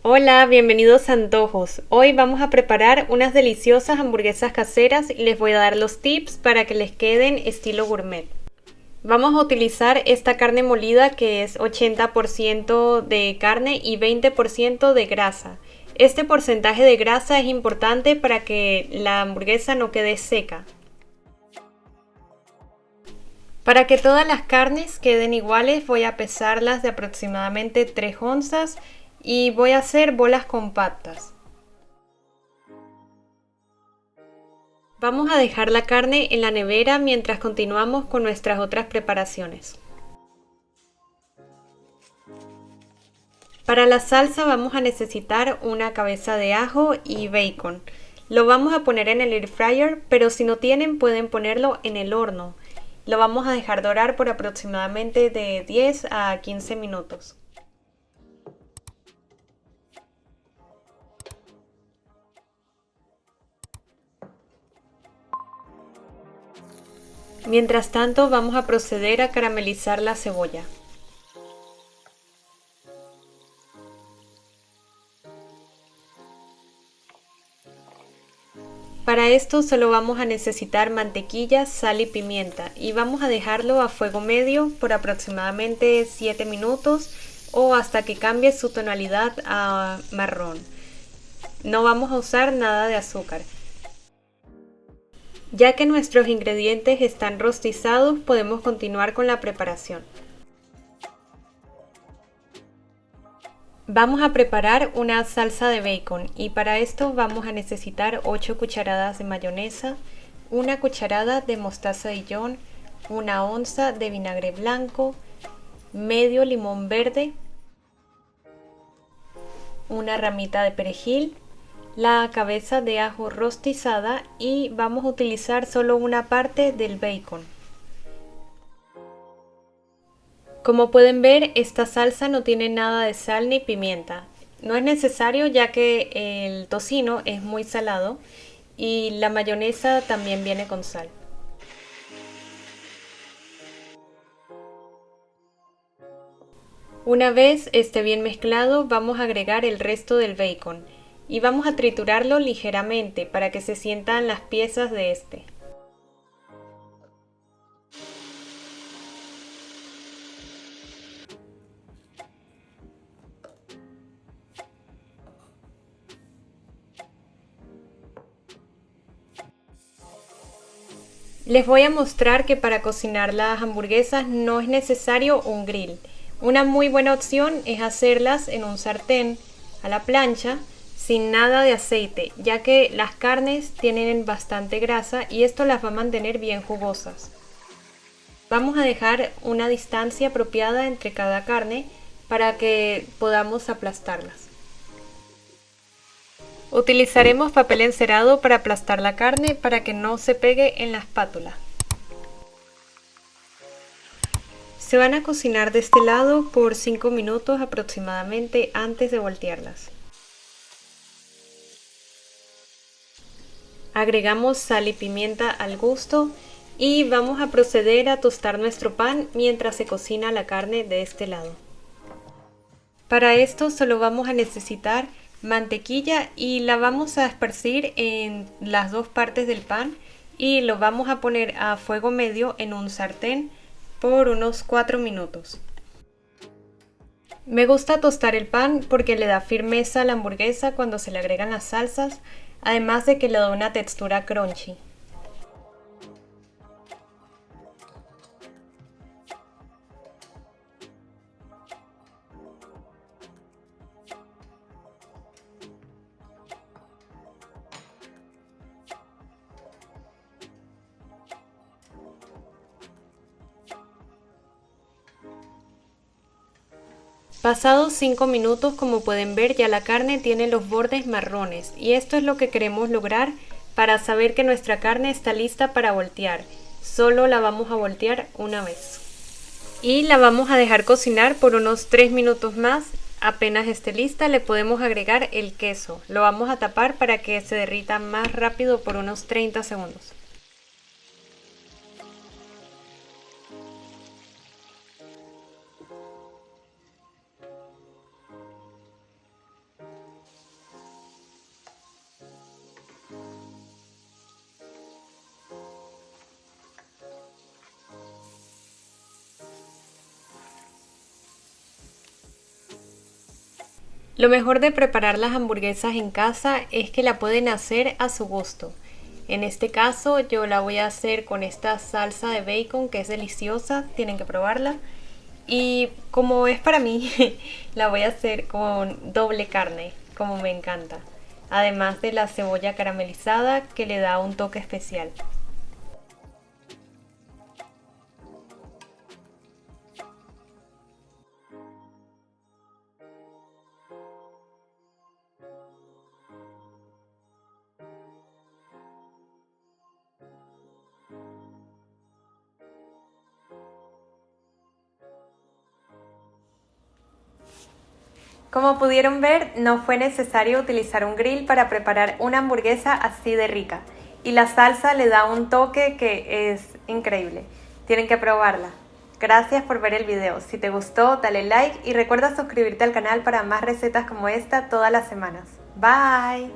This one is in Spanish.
Hola, bienvenidos a Antojos. Hoy vamos a preparar unas deliciosas hamburguesas caseras y les voy a dar los tips para que les queden estilo gourmet. Vamos a utilizar esta carne molida que es 80% de carne y 20% de grasa. Este porcentaje de grasa es importante para que la hamburguesa no quede seca. Para que todas las carnes queden iguales voy a pesarlas de aproximadamente 3 onzas y voy a hacer bolas compactas. Vamos a dejar la carne en la nevera mientras continuamos con nuestras otras preparaciones. Para la salsa vamos a necesitar una cabeza de ajo y bacon. Lo vamos a poner en el air fryer, pero si no tienen pueden ponerlo en el horno. Lo vamos a dejar dorar por aproximadamente de 10 a 15 minutos. Mientras tanto vamos a proceder a caramelizar la cebolla. Para esto solo vamos a necesitar mantequilla, sal y pimienta y vamos a dejarlo a fuego medio por aproximadamente 7 minutos o hasta que cambie su tonalidad a marrón. No vamos a usar nada de azúcar. Ya que nuestros ingredientes están rostizados, podemos continuar con la preparación. Vamos a preparar una salsa de bacon y para esto vamos a necesitar 8 cucharadas de mayonesa, una cucharada de mostaza Dijon, una onza de vinagre blanco, medio limón verde, una ramita de perejil, la cabeza de ajo rostizada y vamos a utilizar solo una parte del bacon. Como pueden ver, esta salsa no tiene nada de sal ni pimienta. No es necesario ya que el tocino es muy salado y la mayonesa también viene con sal. Una vez esté bien mezclado, vamos a agregar el resto del bacon y vamos a triturarlo ligeramente para que se sientan las piezas de este. Les voy a mostrar que para cocinar las hamburguesas no es necesario un grill. Una muy buena opción es hacerlas en un sartén a la plancha sin nada de aceite, ya que las carnes tienen bastante grasa y esto las va a mantener bien jugosas. Vamos a dejar una distancia apropiada entre cada carne para que podamos aplastarlas. Utilizaremos papel encerado para aplastar la carne para que no se pegue en la espátula. Se van a cocinar de este lado por 5 minutos aproximadamente antes de voltearlas. Agregamos sal y pimienta al gusto y vamos a proceder a tostar nuestro pan mientras se cocina la carne de este lado. Para esto solo vamos a necesitar mantequilla y la vamos a esparcir en las dos partes del pan y lo vamos a poner a fuego medio en un sartén por unos 4 minutos. Me gusta tostar el pan porque le da firmeza a la hamburguesa cuando se le agregan las salsas, además de que le da una textura crunchy. Pasados 5 minutos, como pueden ver, ya la carne tiene los bordes marrones y esto es lo que queremos lograr para saber que nuestra carne está lista para voltear. Solo la vamos a voltear una vez. Y la vamos a dejar cocinar por unos 3 minutos más. Apenas esté lista le podemos agregar el queso. Lo vamos a tapar para que se derrita más rápido por unos 30 segundos. Lo mejor de preparar las hamburguesas en casa es que la pueden hacer a su gusto. En este caso yo la voy a hacer con esta salsa de bacon que es deliciosa, tienen que probarla. Y como es para mí, la voy a hacer con doble carne, como me encanta. Además de la cebolla caramelizada que le da un toque especial. Como pudieron ver, no fue necesario utilizar un grill para preparar una hamburguesa así de rica. Y la salsa le da un toque que es increíble. Tienen que probarla. Gracias por ver el video. Si te gustó, dale like y recuerda suscribirte al canal para más recetas como esta todas las semanas. Bye.